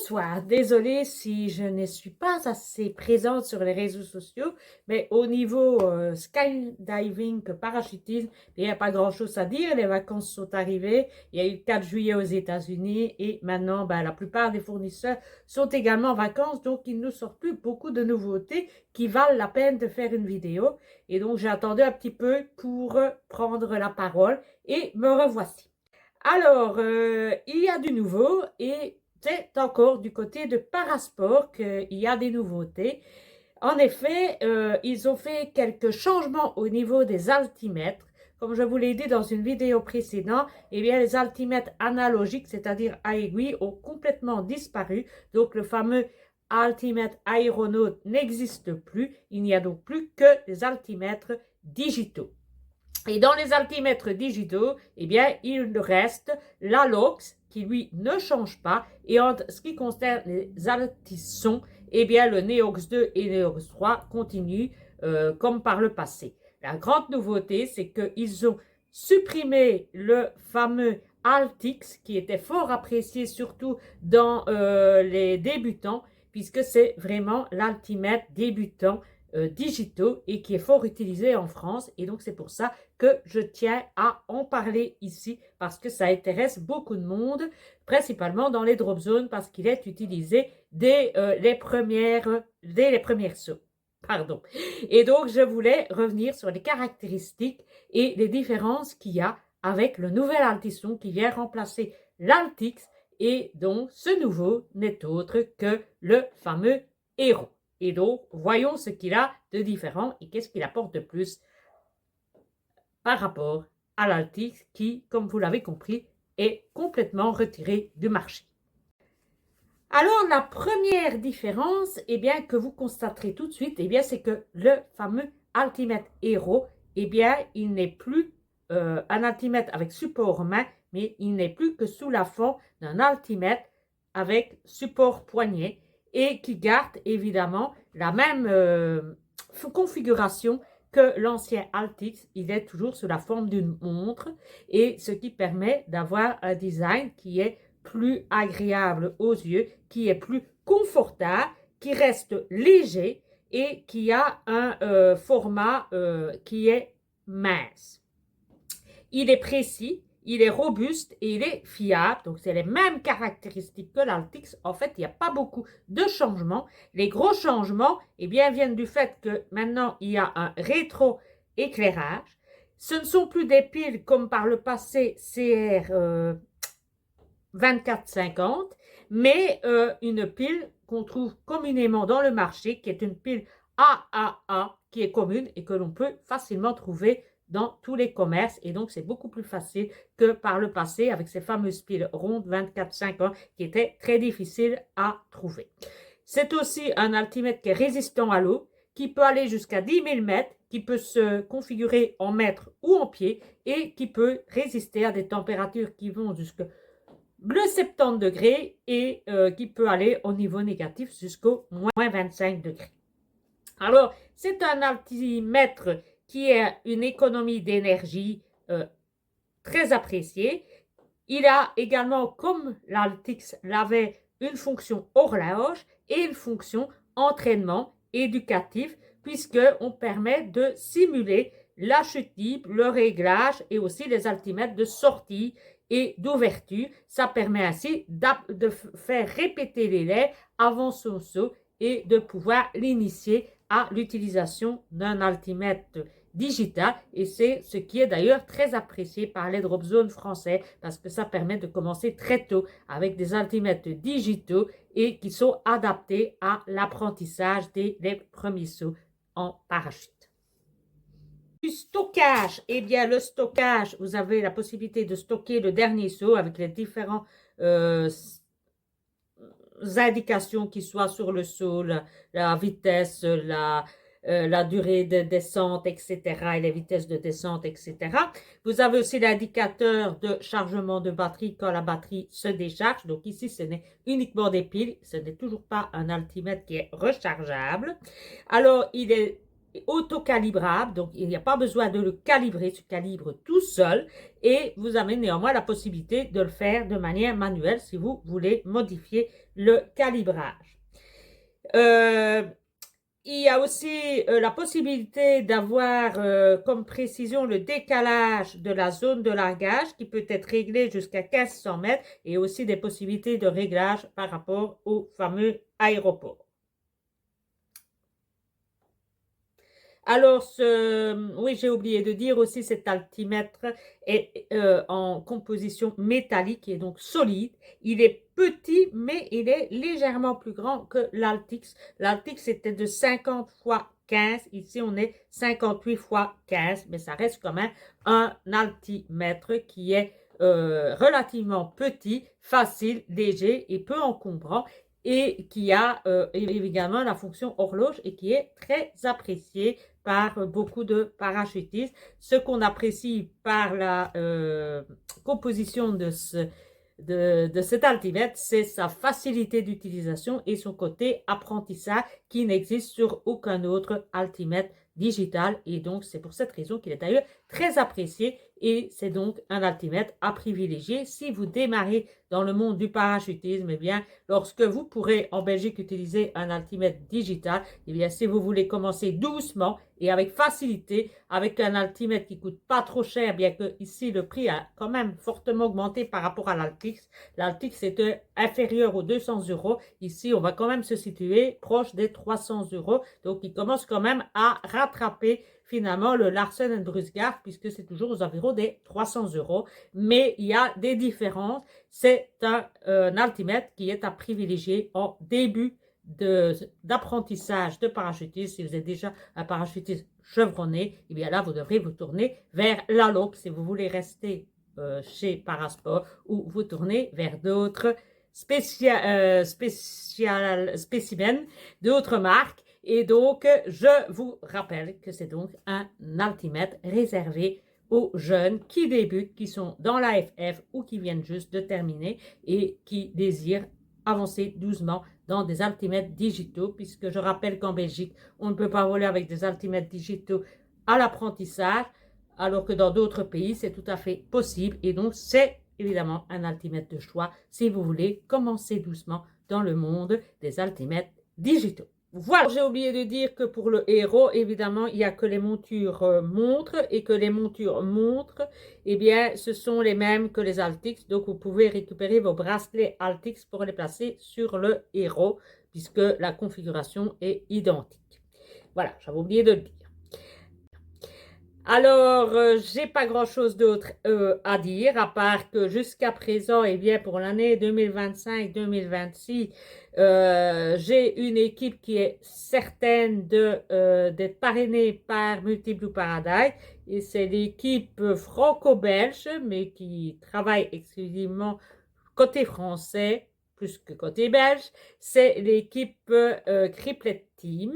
Bonsoir, désolée si je ne suis pas assez présente sur les réseaux sociaux, mais au niveau skydiving, parachutisme, il n'y a pas grand-chose à dire. Les vacances sont arrivées, il y a eu le 4 juillet aux États-Unis et maintenant la plupart des fournisseurs sont également en vacances, donc il ne nous sort plus beaucoup de nouveautés qui valent la peine de faire une vidéo. Et donc j'ai attendu un petit peu pour prendre la parole et me revoici. Alors, il y a du nouveau et c'est encore du côté de Parasport qu'il y a des nouveautés. En effet, ils ont fait quelques changements au niveau des altimètres. Comme je vous l'ai dit dans une vidéo précédente, eh bien, les altimètres analogiques, c'est-à-dire à aiguille, ont complètement disparu. Donc, le fameux altimètre aéronaute n'existe plus. Il n'y a donc plus que des altimètres digitaux. Et dans les altimètres digitaux, eh bien, il reste l'Alox qui, lui, ne change pas. Et en ce qui concerne les altissons, eh bien, le Neox 2 et Neox 3 continuent comme par le passé. La grande nouveauté, c'est qu'ils ont supprimé le fameux Altix qui était fort apprécié surtout dans les débutants, puisque c'est vraiment l'altimètre débutant digitaux et qui est fort utilisé en France. Et donc, c'est pour ça que je tiens à en parler ici parce que ça intéresse beaucoup de monde, principalement dans les drop zones parce qu'il est utilisé dès les premières sauts. Pardon. Et donc, je voulais revenir sur les caractéristiques et les différences qu'il y a avec le nouvel altisson qui vient remplacer l'Altix. Et donc, ce nouveau n'est autre que le fameux Héros. Et donc, voyons ce qu'il a de différent et qu'est-ce qu'il apporte de plus par rapport à l'Altix qui, comme vous l'avez compris, est complètement retiré du marché. Alors, la première différence, eh bien, que vous constaterez tout de suite, eh bien, c'est que le fameux altimètre Héros, eh bien, il n'est plus un altimètre avec support main, mais il n'est plus que sous la forme d'un altimètre avec support poignet et qui garde évidemment la même configuration que l'ancien Altix. Il est toujours sous la forme d'une montre et ce qui permet d'avoir un design qui est plus agréable aux yeux, qui est plus confortable, qui reste léger et qui a un format qui est mince. Il est précis, il est robuste et il est fiable. Donc, c'est les mêmes caractéristiques que l'Altix. En fait, il n'y a pas beaucoup de changements. Les gros changements, eh bien, viennent du fait que maintenant, il y a un rétro-éclairage. Ce ne sont plus des piles comme par le passé CR 2450, mais une pile qu'on trouve communément dans le marché, qui est une pile AAA, qui est commune et que l'on peut facilement trouver dans tous les commerces. Et donc, c'est beaucoup plus facile que par le passé avec ces fameuses piles rondes 2450 qui étaient très difficiles à trouver. C'est aussi un altimètre qui est résistant à l'eau, qui peut aller jusqu'à 10 000 mètres, qui peut se configurer en mètres ou en pieds et qui peut résister à des températures qui vont jusqu'à le 70 degrés et qui peut aller au niveau négatif jusqu'au moins 25 degrés. Alors, c'est un altimètre qui a une économie d'énergie très appréciée. Il a également, comme l'Altix l'avait, une fonction horloge et une fonction entraînement éducatif, puisqu'on permet de simuler la chute libre, le réglage et aussi les altimètres de sortie et d'ouverture. Ça permet ainsi de faire répéter l'élève avant son saut et de pouvoir l'initier à l'utilisation d'un altimètre digital et c'est ce qui est d'ailleurs très apprécié par les drop zones français parce que ça permet de commencer très tôt avec des altimètres digitaux et qui sont adaptés à l'apprentissage des premiers sauts en parachute. Du stockage, eh bien le stockage, vous avez la possibilité de stocker le dernier saut avec les différents indications qui soient sur le saut, la vitesse, la durée de descente, etc. et les vitesses de descente, etc. Vous avez aussi l'indicateur de chargement de batterie quand la batterie se décharge. Donc ici, ce n'est uniquement des piles. Ce n'est toujours pas un altimètre qui est rechargeable. Alors, il est auto-calibrable, donc il n'y a pas besoin de le calibrer, se calibre tout seul et vous avez néanmoins la possibilité de le faire de manière manuelle si vous voulez modifier le calibrage. Il y a aussi la possibilité d'avoir comme précision le décalage de la zone de largage qui peut être réglé jusqu'à 1500 mètres et aussi des possibilités de réglage par rapport au fameux aéroport. Alors, oui, j'ai oublié de dire aussi, cet altimètre est en composition métallique et donc solide. Il est petit, mais il est légèrement plus grand que l'Altix. L'Altix était de 50 fois 15. Ici, on est 58 fois 15, mais ça reste quand même un altimètre qui est relativement petit, facile, léger et peu encombrant, et qui a évidemment la fonction horloge et qui est très apprécié par beaucoup de parachutistes. Ce qu'on apprécie par la composition de cet altimètre, c'est sa facilité d'utilisation et son côté apprentissage qui n'existe sur aucun autre altimètre digital, et donc c'est pour cette raison qu'il est d'ailleurs très apprécié, et c'est donc un altimètre à privilégier si vous démarrez dans le monde du parachutisme. Eh bien, lorsque vous pourrez en Belgique utiliser un altimètre digital, eh bien, si vous voulez commencer doucement et avec facilité, avec un altimètre qui coûte pas trop cher, bien que ici le prix a quand même fortement augmenté par rapport à l'Altix. L'Altix était inférieur aux 200 €. Ici, on va quand même se situer proche des 300 €. Donc, il commence quand même à rattraper finalement le Larsen & Brusgard, puisque c'est toujours aux environs des 300 €. Mais il y a des différences. C'est un altimètre qui est à privilégier en début d'apprentissage de parachutisme. Si vous êtes déjà un parachutiste chevronné, et bien là, vous devrez vous tourner vers l'Aloc si vous voulez rester chez Parasport, ou vous tourner vers d'autres spécimens, d'autres marques. Et donc, je vous rappelle que c'est donc un altimètre réservé aux jeunes qui débutent, qui sont dans l'AFF ou qui viennent juste de terminer et qui désirent avancer doucement dans des altimètres digitaux, puisque je rappelle qu'en Belgique, on ne peut pas voler avec des altimètres digitaux à l'apprentissage, alors que dans d'autres pays, c'est tout à fait possible. Et donc, c'est évidemment un altimètre de choix si vous voulez commencer doucement dans le monde des altimètres digitaux. Voilà, j'ai oublié de dire que pour le héros, évidemment, il n'y a que les montures montres, et que les montures montres, eh bien, ce sont les mêmes que les Altix. Donc, vous pouvez récupérer vos bracelets Altix pour les placer sur le héros, puisque la configuration est identique. Voilà, j'avais oublié de le dire. Alors, j'ai pas grand-chose d'autre à dire, à part que jusqu'à présent, eh bien, pour l'année 2025-2026, j'ai une équipe qui est certaine d'être parrainée par Multiblue Paradise, et c'est l'équipe franco-belge, mais qui travaille exclusivement côté français, plus que côté belge. C'est l'équipe Cripplet Team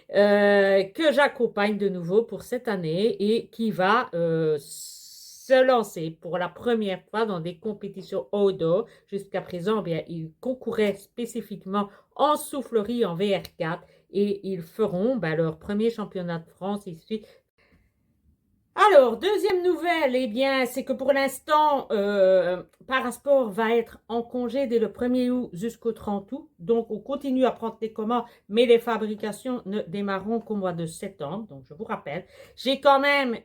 que j'accompagne de nouveau pour cette année, et qui va se lancer pour la première fois dans des compétitions outdoor. Jusqu'à présent, eh bien, ils concouraient spécifiquement en soufflerie en VR4, et ils feront leur premier championnat de France ici. Alors, deuxième nouvelle, eh bien, c'est que pour l'instant, Parasport va être en congé dès le 1er août jusqu'au 30 août. Donc, on continue à prendre les commandes, mais les fabrications ne démarreront qu'au mois de septembre. Donc, je vous rappelle, j'ai quand même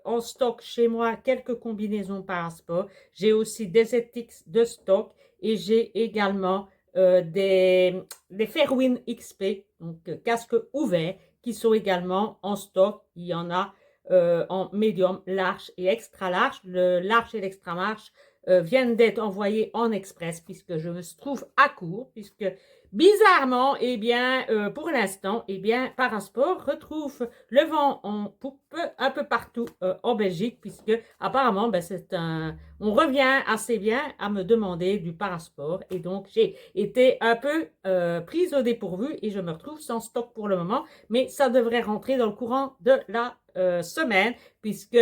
en stock chez moi quelques combinaisons Parasport. J'ai aussi des ZX de stock, et j'ai également des Fairwind XP, donc casque ouvert, qui sont également en stock. Il y en a en médium, large et extra large. Le large et l'extra large viennent d'être envoyés en express, puisque je me trouve à court, puisque bizarrement, eh bien, pour l'instant, eh bien, Parasport retrouve le vent en poupe un peu partout en Belgique, puisque apparemment, on revient assez bien à me demander du Parasport, et donc j'ai été un peu prise au dépourvu, et je me retrouve sans stock pour le moment, mais ça devrait rentrer dans le courant de la semaine, puisque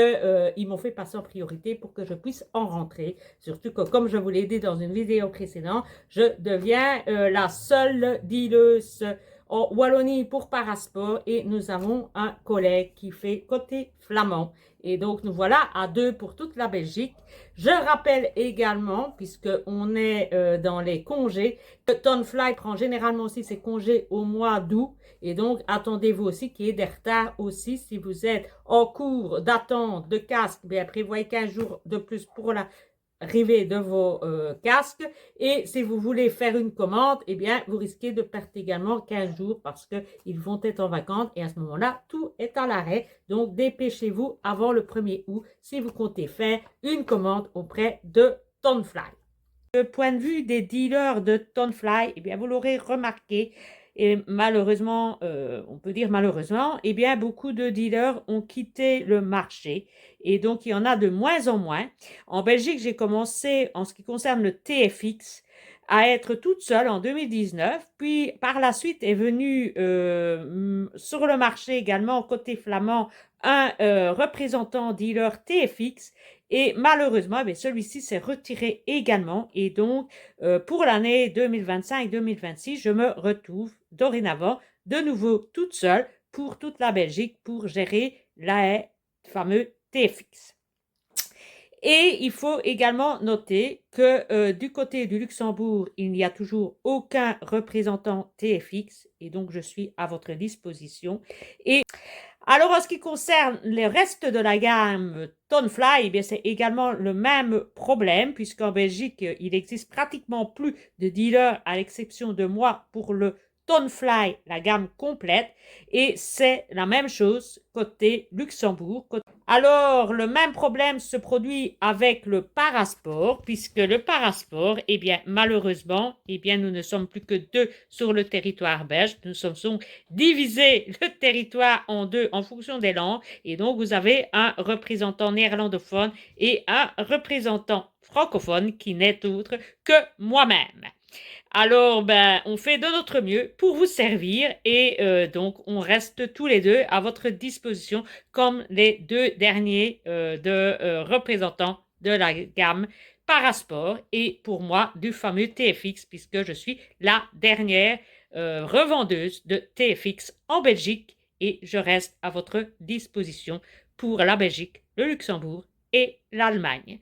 ils m'ont fait passer en priorité pour que je puisse en rentrer. Surtout que, comme je vous l'ai dit dans une vidéo précédente, je deviens la seule dealeuse en Wallonie pour Parasport et nous avons un collègue qui fait côté flamand. Et donc, nous voilà à 2 pour toute la Belgique. Je rappelle également, puisqu'on est dans les congés, que Tonfly prend généralement aussi ses congés au mois d'août. Et donc, attendez-vous aussi qu'il y ait des retards aussi. Si vous êtes en cours d'attente de casque, bien, prévoyez 15 jours de plus pour la arrivée de vos casques. Et si vous voulez faire une commande, eh bien, vous risquez de perdre également 15 jours parce qu'ils vont être en vacances et à ce moment-là, tout est à l'arrêt. Donc, dépêchez-vous avant le 1er août si vous comptez faire une commande auprès de Tonfly. Du point de vue des dealers de Tonfly, eh bien, vous l'aurez remarqué, et malheureusement, on peut dire malheureusement, eh bien, beaucoup de dealers ont quitté le marché et donc il y en a de moins en moins. En Belgique, j'ai commencé, en ce qui concerne le TFX, à être toute seule en 2019, puis par la suite est venu sur le marché également, côté flamand, un représentant dealer TFX et malheureusement, eh celui-ci s'est retiré également et donc pour l'année 2025-2026, je me retrouve dorénavant de nouveau toute seule pour toute la Belgique pour gérer la fameux TFX. Et il faut également noter que du côté du Luxembourg, il n'y a toujours aucun représentant TFX et donc je suis à votre disposition. Et alors, en ce qui concerne le reste de la gamme Tonfly, eh bien, c'est également le même problème, puisqu'en Belgique, il existe pratiquement plus de dealers, à l'exception de moi, pour le Tonfly, la gamme complète, et c'est la même chose côté Luxembourg. Alors, le même problème se produit avec le Parasport, puisque le Parasport, eh bien, malheureusement, eh bien, nous ne sommes plus que 2 sur le territoire belge. Nous sommes divisé le territoire en 2 en fonction des langues, et donc vous avez un représentant néerlandophone et un représentant francophone qui n'est autre que moi-même. Alors, ben, on fait de notre mieux pour vous servir et donc on reste tous les deux à votre disposition comme les 2 derniers représentants de la gamme Parasport et pour moi du fameux TFX puisque je suis la dernière revendeuse de TFX en Belgique et je reste à votre disposition pour la Belgique, le Luxembourg et l'Allemagne.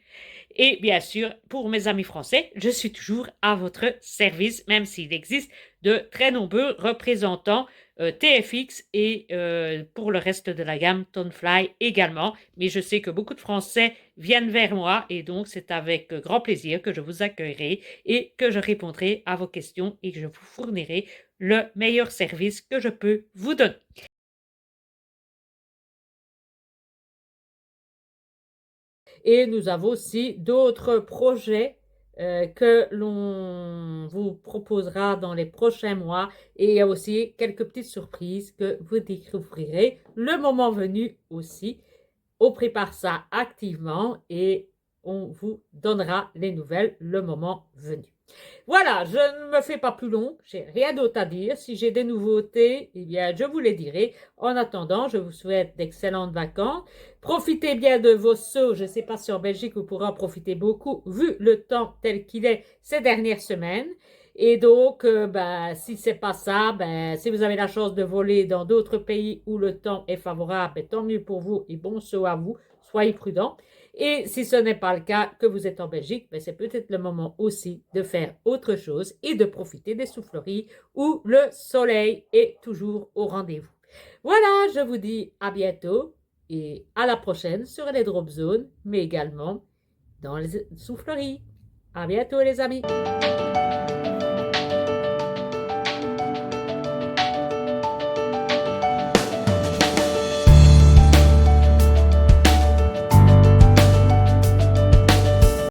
Et bien sûr, pour mes amis français, je suis toujours à votre service, même s'il existe de très nombreux représentants TFX et pour le reste de la gamme Tonfly également. Mais je sais que beaucoup de Français viennent vers moi et donc c'est avec grand plaisir que je vous accueillerai et que je répondrai à vos questions et que je vous fournirai le meilleur service que je peux vous donner. Et nous avons aussi d'autres projets que l'on vous proposera dans les prochains mois. Et il y a aussi quelques petites surprises que vous découvrirez le moment venu aussi. On prépare ça activement et on vous donnera les nouvelles le moment venu. Voilà, je ne me fais pas plus long, j'ai rien d'autre à dire. Si j'ai des nouveautés, eh bien, je vous les dirai. En attendant, je vous souhaite d'excellentes vacances. Profitez bien de vos sauts. Je ne sais pas si en Belgique vous pourrez en profiter beaucoup, vu le temps tel qu'il est ces dernières semaines. Et donc, ben, si c'est pas ça, ben, si vous avez la chance de voler dans d'autres pays où le temps est favorable, ben, tant mieux pour vous et bon saut à vous. Soyez prudents. Et si ce n'est pas le cas, que vous êtes en Belgique, ben c'est peut-être le moment aussi de faire autre chose et de profiter des souffleries où le soleil est toujours au rendez-vous. Voilà, je vous dis à bientôt et à la prochaine sur les drop zones, mais également dans les souffleries. À bientôt les amis!